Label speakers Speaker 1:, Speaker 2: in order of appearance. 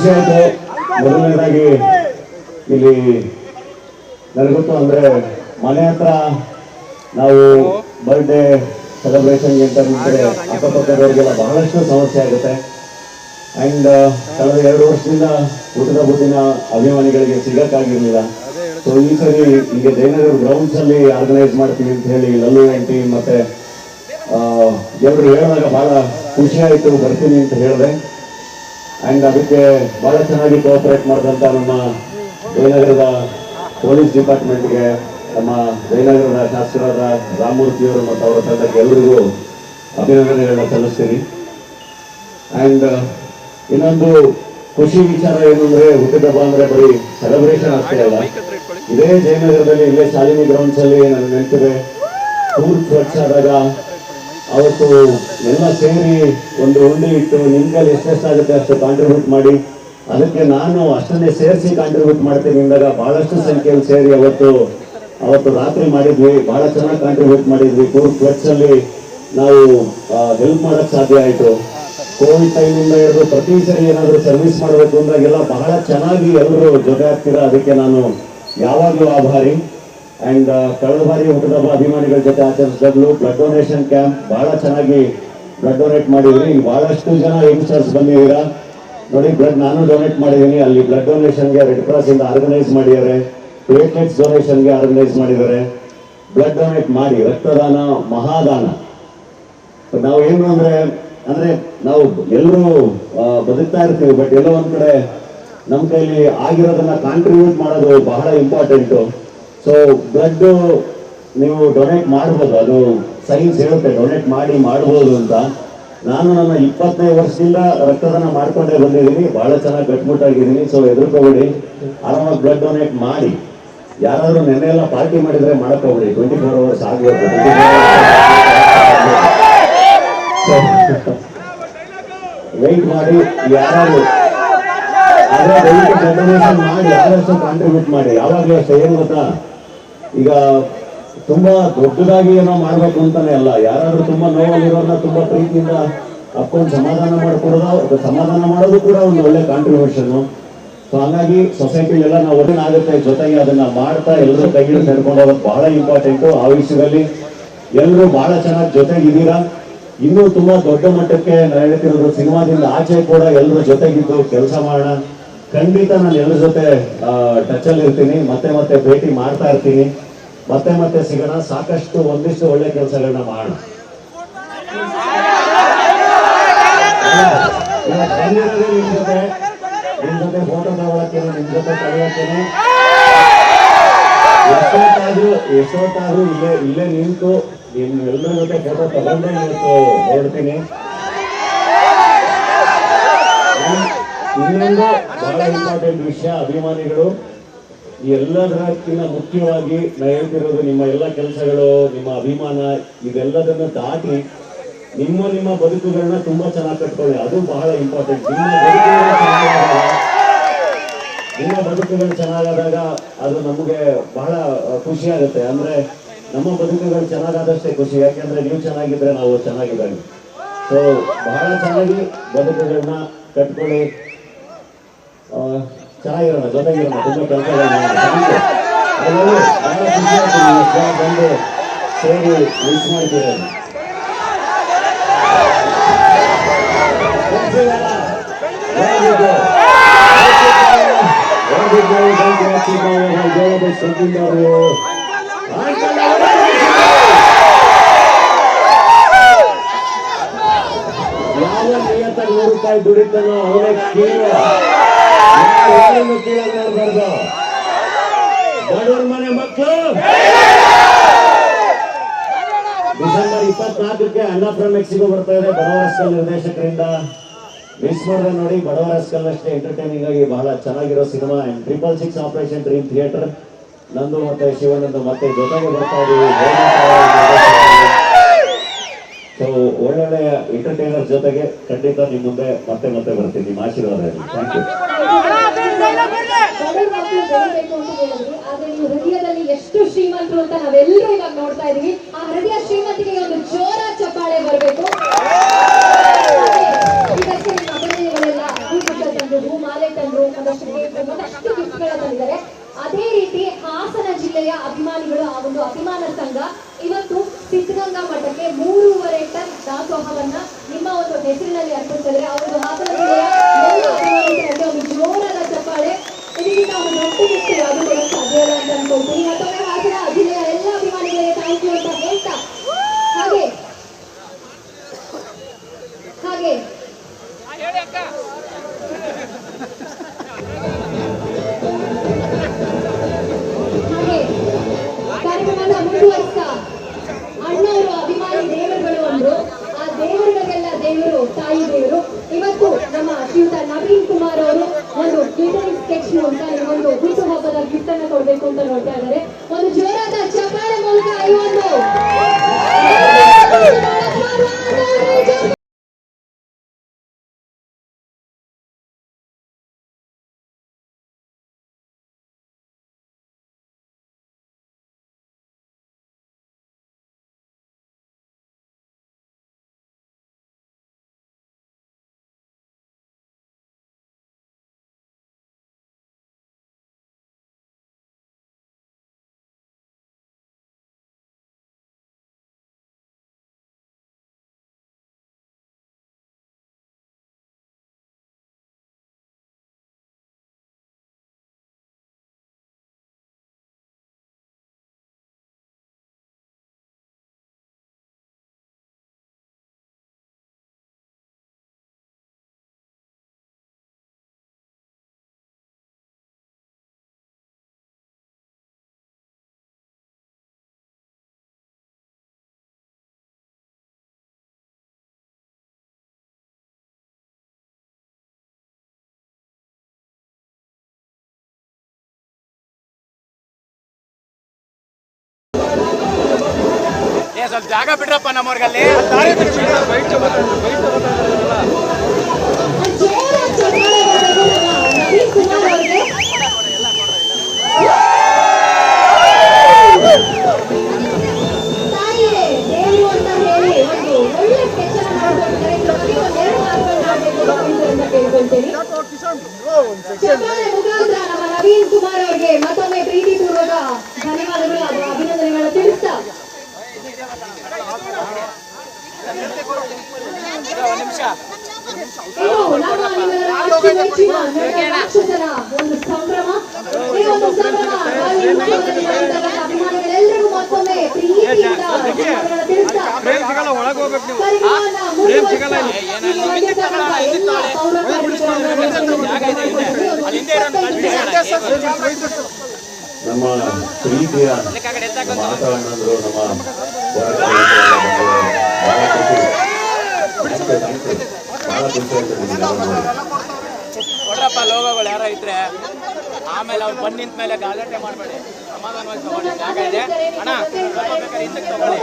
Speaker 1: ಖುಷಿ ಆಯ್ತು. ಮೊದಲನೇದಾಗಿ ಇಲ್ಲಿ ನನಗೊತ್ತು ಅಂದ್ರೆ ಮನೆ ಹತ್ರ ನಾವು ಬರ್ಡೇ ಸೆಲೆಬ್ರೇಷನ್ಗೆ ಅಂತ ನಿಂತರೆ ಅಕ್ಕಪಕ್ಕದವರಿಗೆಲ್ಲ ಬಹಳಷ್ಟು ಸಮಸ್ಯೆ ಆಗುತ್ತೆ. ಅಂಡ್ ಕಳೆದ 2 ವರ್ಷದಿಂದ ಹುಟ್ಟಿದ ಬುದ್ಧಿನ ಅಭಿಮಾನಿಗಳಿಗೆ ಸಿಗಕ್ಕಾಗಿರ್ಲಿಲ್ಲ. ಸೊ ಈ ಸರಿ ಈಗ ಜಯನಗರ ಗ್ರೌಂಡ್ಸ್ ಅಲ್ಲಿ ಆರ್ಗನೈಸ್ ಮಾಡ್ತೀವಿ ಅಂತ ಹೇಳಿ ಲಲ್ಲು ಆಂಟಿ ಮತ್ತೆ ಎಲ್ಲರೂ ಹೇಳಿದಾಗ ಬಹಳ ಖುಷಿ ಆಯಿತು, ಬರ್ತೀನಿ ಅಂತ ಹೇಳಿದೆ. ಅಂಡ್ ಅದಕ್ಕೆ ಬಹಳ ಚೆನ್ನಾಗಿ ಕೋಆಪರೇಟ್ ಮಾಡಿದಂತ ನಮ್ಮ ಜಯನಗರದ ಪೊಲೀಸ್ ಡಿಪಾರ್ಟ್ಮೆಂಟ್ಗೆ, ನಮ್ಮ ಜಯನಗರದ ಶಾಸಕರಾದ ರಾಮಮೂರ್ತಿಯವರು ಮತ್ತು ಅವರ ತಂಡಕ್ಕೆ ಎಲ್ಲರಿಗೂ ಅಭಿನಂದನೆಗಳನ್ನ ಸಲ್ಲಿಸ್ತೀನಿ. ಅಂಡ್ ಇನ್ನೊಂದು ಖುಷಿ ವಿಚಾರ ಏನು ಅಂದ್ರೆ, ಹುಟ್ಟಿದಬ್ಬ ಅಂದ್ರೆ ಬರೀ ಸೆಲೆಬ್ರೇಷನ್ ಅಷ್ಟೇ ಅಲ್ಲ. ಇದೇ ಜಯನಗರದಲ್ಲಿ ಇಲ್ಲೇ ಶಾಲಿನಿ ಗ್ರೌಂಡ್ಸ್ ಅಲ್ಲಿ ನನಗೆ ನೆನಪಿದೆ, ಟೂರ್ ಸ್ವಚ್ಛ ಆದಾಗ ಅವತ್ತು ಎಲ್ಲ ಸೇರಿ ಒಂದು ಉಂಡಿ ಇಟ್ಟು ನಿಮ್ ಕೈಲಿ ಎಷ್ಟೆಷ್ಟಾಗುತ್ತೆ ಅಷ್ಟು ಕಾಂಟ್ರಿಬ್ಯೂಟ್ ಮಾಡಿ, ಅದಕ್ಕೆ ನಾನು ಅಷ್ಟನ್ನೇ ಸೇರಿಸಿ ಕಾಂಟ್ರಿಬ್ಯೂಟ್ ಮಾಡ್ತೀನಿ ಅಂದಾಗ ಬಹಳಷ್ಟು ಸಂಖ್ಯೆಯಲ್ಲಿ ಸೇರಿ ಅವತ್ತು ರಾತ್ರಿ ಮಾಡಿದ್ವಿ. ಬಹಳ ಚೆನ್ನಾಗಿ ಕಾಂಟ್ರಿಬ್ಯೂಟ್ ಮಾಡಿದ್ವಿ. ಟೂರ್ ಸ್ವಚ್ಛಲ್ಲಿ ನಾವು ಹೆಲ್ಪ್ ಮಾಡಕ್ ಸಾಧ್ಯ ಆಯಿತು. ಕೋವಿಡ್ ಟೈಮಿಂದ ಹಿಡಿದು ಪ್ರತಿ ಸರಿ ಏನಾದರೂ ಸರ್ವಿಸ್ ಮಾಡಬೇಕು ಅಂದಾಗೆಲ್ಲ ಬಹಳ ಚೆನ್ನಾಗಿ ಎಲ್ಲರೂ ಜೊತೆ ಆಗ್ತೀರಾ. ಅದಕ್ಕೆ ನಾನು ಯಾವಾಗಲೂ ಆಭಾರಿ. ಅಂಡ್ ಕಳೆದ ಬಾರಿ ಹುಟ್ಟಿದಬ್ಬ ಅಭಿಮಾನಿಗಳ ಜೊತೆ ಆಚರಿಸಿದಾಗಲೂ ಬ್ಲಡ್ ಡೊನೇಷನ್ ಕ್ಯಾಂಪ್ ಬಹಳ ಚೆನ್ನಾಗಿ ಬ್ಲಡ್ ಡೊನೇಟ್ ಮಾಡಿದ್ರಿ. ಬಹಳಷ್ಟು ಜನ ಯಂಗ್ಸ್ಟರ್ಸ್ ಬಂದಿದ್ದೀರಾ ನೋಡಿ. ಬ್ಲಡ್ ನಾನು ಡೊನೇಟ್ ಮಾಡಿದ್ದೀನಿ. ಅಲ್ಲಿ ಬ್ಲಡ್ ಡೊನೇಷನ್ಗೆ ರೆಡ್ ಕ್ರಾಸ್ ಇಂದ ಆರ್ಗನೈಸ್ ಮಾಡಿದ್ದಾರೆ, ಪ್ಲೇಟ್ಲೆಟ್ಸ್ ಡೊನೇಷನ್ಗೆ ಆರ್ಗನೈಸ್ ಮಾಡಿದ್ದಾರೆ. ಬ್ಲಡ್ ಡೊನೇಟ್ ಮಾಡಿ, ರಕ್ತದಾನ ಮಹಾದಾನ. ನಾವು ಏನು ಅಂದ್ರೆ ನಾವು ಎಲ್ಲರೂ ಬದುಕ್ತಾ ಇರ್ತೀವಿ, ಬಟ್ ಎಲ್ಲೋ ಒಂದ್ ಕಡೆ ನಮ್ಮ ಕೈಲಿ ಆಗಿರೋದನ್ನ ಕಾಂಟ್ರಿಬ್ಯೂಟ್ ಮಾಡೋದು ಬಹಳ ಇಂಪಾರ್ಟೆಂಟು. ಸೊ ಬ್ಲಡ್ ನೀವು ಡೊನೇಟ್ ಮಾಡ್ಬೋದು, ಅದು ಸೈನ್ಸ್ ಹೇಳುತ್ತೆ ಡೊನೇಟ್ ಮಾಡ್ಬೋದು ಅಂತ. ನಾನು ನನ್ನ 25 ವರ್ಷದಿಂದ ರಕ್ತದಾನ ಮಾಡ್ಕೊಂಡೇ ಬಂದಿದ್ದೀನಿ, ಬಹಳ ಚೆನ್ನಾಗಿ ಗಟ್ಮುಟ್ಟಾಗಿದ್ದೀನಿ. ಸೊ ಹೆದರ್ಕೋಬೇಡಿ, ಆರಾಮಾಗಿ ಬ್ಲಡ್ ಡೊನೇಟ್ ಮಾಡಿ. ಯಾರಾದ್ರೂ ನೆನ್ನೆ ಎಲ್ಲ ಪಾರ್ಟಿ ಮಾಡಿದ್ರೆ ಮಾಡಕೋಬೇಡಿ, 24 hours ಆಗಬೇಕು. ವೆಯ್ಟ್ ಮಾಡಿ, ಯಾರು ಆದ್ರೆ ದಯವಿಟ್ಟು ಬ್ಲಡ್ ಡೊನೇಷನ್ ಮಾಡಿ, ಆದಷ್ಟು ಕಾಂಟ್ರಿಬ್ಯೂಟ್ ಮಾಡಿ. ಯಾವಾಗಲೂ ಅಷ್ಟೇ, ಏನು ಗೊತ್ತಾ, ಈಗ ತುಂಬಾ ದೊಡ್ಡದಾಗಿ ಏನೋ ಮಾಡ್ಬೇಕು ಅಂತಾನೆ ಅಲ್ಲ, ಯಾರಾದ್ರೂ ತುಂಬಾ ನೋವಲ್ಲಿರೋರ್ನ ತುಂಬಾ ಪ್ರೀತಿಯಿಂದ ಅಪ್ಕೊಂಡು ಸಮಾಧಾನ ಮಾಡೋದು ಕೂಡ ಒಂದು ಒಳ್ಳೆ ಕಾಂಟ್ರಿಬ್ಯೂಷನ್. ಸೊ ಹಾಗಾಗಿ ಸೊಸೈಟಿಲೆಲ್ಲ ನಾವು ಒಳ್ಳೇನಾಗುತ್ತೆ, ಜೊತೆಗೆ ಅದನ್ನ ಮಾಡ್ತಾ ಎಲ್ಲರೂ ಕೈ ಹಿಡಿದು ನಡ್ಕೊಂಡು ಹೋಗೋದು ಬಹಳ ಇಂಪಾರ್ಟೆಂಟು. ಆ ವಿಷಯದಲ್ಲಿ ಎಲ್ಲರೂ ಬಹಳ ಚೆನ್ನಾಗಿ ಜೊತೆಗಿದ್ದೀರಾ. ಇನ್ನೂ ತುಂಬಾ ದೊಡ್ಡ ಮಟ್ಟಕ್ಕೆ ನಾನು ಹೇಳ್ತಿರೋದು, ಸಿನಿಮಾದಿಂದ ಆಚೆ ಕೂಡ ಎಲ್ಲರೂ ಜೊತೆಗಿದ್ದು ಕೆಲಸ ಮಾಡೋಣ. ಖಂಡಿತ ನಾನು ಎಲ್ಲರ ಜೊತೆ ಟಚ್ ಅಲ್ಲಿ ಇರ್ತೀನಿ, ಮತ್ತೆ ಭೇಟಿ ಮಾಡ್ತಾ ಇರ್ತೀನಿ, ಮತ್ತೆ ಸಿಗೋಣ. ಸಾಕಷ್ಟು ಒಂದಿಷ್ಟು ಒಳ್ಳೆ ಕೆಲಸಗಳನ್ನ ಮಾಡೋಣ. ನಿಮ್ ಜೊತೆ ಫೋಟೋ ತಗೊಳಕ್ಕೇನೆ, ನಿಮ್ ಜೊತೆ ಕಳೆಯಕ್ಕೇನೆ ಎಷ್ಟೊತ್ತಾದ್ರೂ ಇಲ್ಲೇ ನಿಂತು ಎಲ್ಲರ ಜೊತೆ ಫೋಟೋ ತಗೊಂಡೇ ಇವತ್ತು ಹೊರಡ್ತೀನಿ. ಇನ್ನೊಂದು ಬಹಳ ಇಂಪಾರ್ಟೆಂಟ್ ವಿಷಯ, ಅಭಿಮಾನಿಗಳು ಈ ಎಲ್ಲದಕ್ಕಿಂತ ಮುಖ್ಯವಾಗಿ ನಾ ಹೇಳ್ತಿರೋದು, ನಿಮ್ಮ ಎಲ್ಲ ಕೆಲಸಗಳು, ನಿಮ್ಮ ಅಭಿಮಾನ, ಇದೆಲ್ಲದನ್ನ ದಾಟಿ ನಿಮ್ಮ ಬದುಕುಗಳನ್ನ ತುಂಬಾ ಚೆನ್ನಾಗಿ ಕಟ್ಕೊಳ್ಳಿ. ಅದು ಬಹಳ ಇಂಪಾರ್ಟೆಂಟ್. ನಿಮ್ಮ ಬದುಕುಗಳು ಚೆನ್ನಾಗಾದಾಗ ಅದು ನಮಗೆ ಬಹಳ ಖುಷಿ ಆಗುತ್ತೆ. ಅಂದ್ರೆ ನಮ್ಮ ಬದುಕುಗಳು ಚೆನ್ನಾಗಾದಷ್ಟೇ ಖುಷಿ, ಯಾಕೆಂದ್ರೆ ನೀವು ಚೆನ್ನಾಗಿದ್ರೆ ನಾವು ಚೆನ್ನಾಗಿದ್ದಾಗ. ಸೊ ಬಹಳ ಚೆನ್ನಾಗಿ ಬದುಕುಗಳನ್ನ ಕಟ್ಕೊಳ್ಳಿ, ಚೆನ್ನಾಗಿರೋಣ, ಜೊತೆಗಿರೋಣ. ತುಂಬಾ ಕೆಲಸಗಳು ಬಹಳ ಖುಷಿ ಆಗ್ತದೆ ಬಂದು ಸೇರಿ ಮಿಸ್ ಮಾಡ್ತೀರ. ಯಾವ ನಿಯತ್ತಾಗಿ ₹100 ದುಡಿತಾನೋ ಅವನೇ ಕೀಳಾಗಿ ನೋಡ್ಬಾರ್ದು. ಬಡವರ ಮನೆ ಮಕ್ಕಳು ಡಿಸೆಂಬರ್ 24ಕ್ಕೆ ಅಣ್ಣ ಫ್ರಮ್ ಮೆಕ್ಸಿಕೋ ಬರ್ತಾ ಇದೆ ಬಡವರಸ್ಕಲ್ ನಿರ್ದೇಶಕರಿಂದ. ಮಿಸ್ ಮಾಡಿದ್ರೆ ನೋಡಿ. ಬಡವರಸ್ಕಲ್ ಅಷ್ಟೇ ಎಂಟರ್ಟೈನಿಂಗ್ ಆಗಿ ಬಹಳ ಚೆನ್ನಾಗಿರೋ ಸಿನಿಮಾ. 666 ಆಪರೇಷನ್ ಡ್ರೀಮ್ ಥಿಯೇಟರ್, ನಂದು ಮತ್ತೆ ಶಿವನಂದು ಮತ್ತೆ ಜೊತೆಗೆ ಬರ್ತಾ ಇದೀವಿ. ಸೊ ಒಳ್ಳೊಳ್ಳೆ ಎಂಟರ್ಟೈನರ್ ಜೊತೆಗೆ ಖಂಡಿತ ನಿಮ್ ಮುಂದೆ ಮತ್ತೆ ಬರ್ತೀನಿ. ನಿಮ್ಮ ಆಶೀರ್ವಾದ ಇರಲಿ. Thank you.
Speaker 2: ಆದ್ರೆ ನೀವು ಹೃದಯದಲ್ಲಿ ಎಷ್ಟು ಶ್ರೀಮಂತರು ಅಂತ ನಾವೆಲ್ಲರೂ ಇವಾಗ ನೋಡ್ತಾ ಇದೀವಿ. ಆ ಹೃದಯ ಶ್ರೀಮಂತಿಗೆ ಒಂದು ಜೋರ ಚಪ್ಪಾಳೆ ಬರಬೇಕು. ಇದಕ್ಕೆ ನಿಮ್ಮ ಅಭಿನಯಗಳೆಲ್ಲ ಹೂ ಮಾಲೆ ದಾಸೋಹವನ್ನ ನಿಮ್ಮ ಒಂದು ಹೆಸರಿನಲ್ಲಿ ಅರ್ಪಿಸಿದ್ರೆ ಆ ಒಂದು ಹಾಸನ ಜಿಲ್ಲೆಯ ಎಲ್ಲ ಅಭಿಮಾನಿಗಳಿಗೆ ಒಂದು ಜೋರಾದ ಚಪ್ಪಾಳೆ. ಇದರಿಂದ ಒಂದು ಒಟ್ಟಿಗಿಟ್ಟು ಅದು ಕೂಡ ಸಾಧ್ಯ ಇಲ್ಲ ಅಂತ ಅನ್ಕೊಳ್ತೀನಿ. ಮತ್ತೊಮ್ಮೆ ಹಾಸನ ಜಿಲ್ಲೆಯ ಎಲ್ಲ ಅಭಿಮಾನಿಗಳಿಗೆ ಥ್ಯಾಂಕ್ ಯು ಅಂತ ಹೇಳ್ತಾ ಹಾಗೆ ಹಾಗೆ ಕಾರ್ಯಕ್ರಮನ ಮುಂದುವರಿಸ್ತಾ ಅಣ್ಣವರು ಅಭಿಮಾನಿ ದೇವರುಗಳು ಅಂದ್ರು. ಆ ದೇವರುಗಳಿಗೆಲ್ಲ ದೇವರು ತಾಯಿ ದೇವರು. ಇವತ್ತು ನಮ್ಮ ಶ್ರೀಯುತ ನವೀನ್ ಕುಮಾರ್ ಅವರು ಒಂದು ಗ್ಲಿಟರಿಂಗ್ ಸ್ಕೆಚ್ ಮೂಲಕ ಒಂದು ಹುಟ್ಟುಹಬ್ಬದ ಗಿಫ್ಟ್ ಅನ್ನ ಕೊಡ್ಬೇಕು ಅಂತ ನೋಡ್ತಾ ಇದ್ದಾರೆ. ಒಂದು ಜೋರಾದ ಚಪ್ಪಾಳೆ ಮೂಲಕ ಈ ಒಂದು
Speaker 3: ಸ್ವಲ್ಪ ಜಾಗ ಬಿಡ್ರಪ್ಪ ನಮ್ಮವ್ರಿಗಲ್ಲಿ.
Speaker 2: ನಮ್ಮ ನವೀನ್ ಕುಮಾರ್ ಅವರಿಗೆ ಮತ್ತೊಮ್ಮೆ ಪ್ರೀತಿಪೂರ್ವಕ ಧನ್ಯವಾದಗಳು ಹಾಗೂ ಅಭಿನಂದನೆಗಳು ತಿಳಿಸ್ತಾ ರಾಕ್ಷಸರ ಒಂದು ಸಂಭ್ರಮ. ಈ ಒಂದು ಸಂಭ್ರಮ ಅಭಿಮಾನಿಗಳೆಲ್ಲರಿಗೂ ಮತ್ತೊಮ್ಮೆ ಪ್ರೀತಿಯಿಂದ ತಿಳಿಸ್ತಾ
Speaker 1: ನಮ್ಮ ಪ್ರೀತಿಯ ಮಾತನಾಡಿದ್ರು ನಮ್ಮ
Speaker 3: ಕೊಡ್ರಪ್ಪ ಲೋಗೋಗಳು ಯಾರೋ ಇದ್ರೆ ಆಮೇಲೆ ಅವ್ರು ಬಂದು ನಿಂತ ಮೇಲೆ ಗಲಾಟೆ ಮಾಡಬೇಡಿ, ಸಮಾಧಾನವಾಗಿ ತಗೊಳ್ಳಿ. ಜಾಗ ಇದೆ ಅಣ್ಣ, ಸ್ವಲ್ಪ ಬೇಕಾದ್ರೆ ಹಿಂದಕ್ಕೆ ತಗೊಳ್ಳಿ.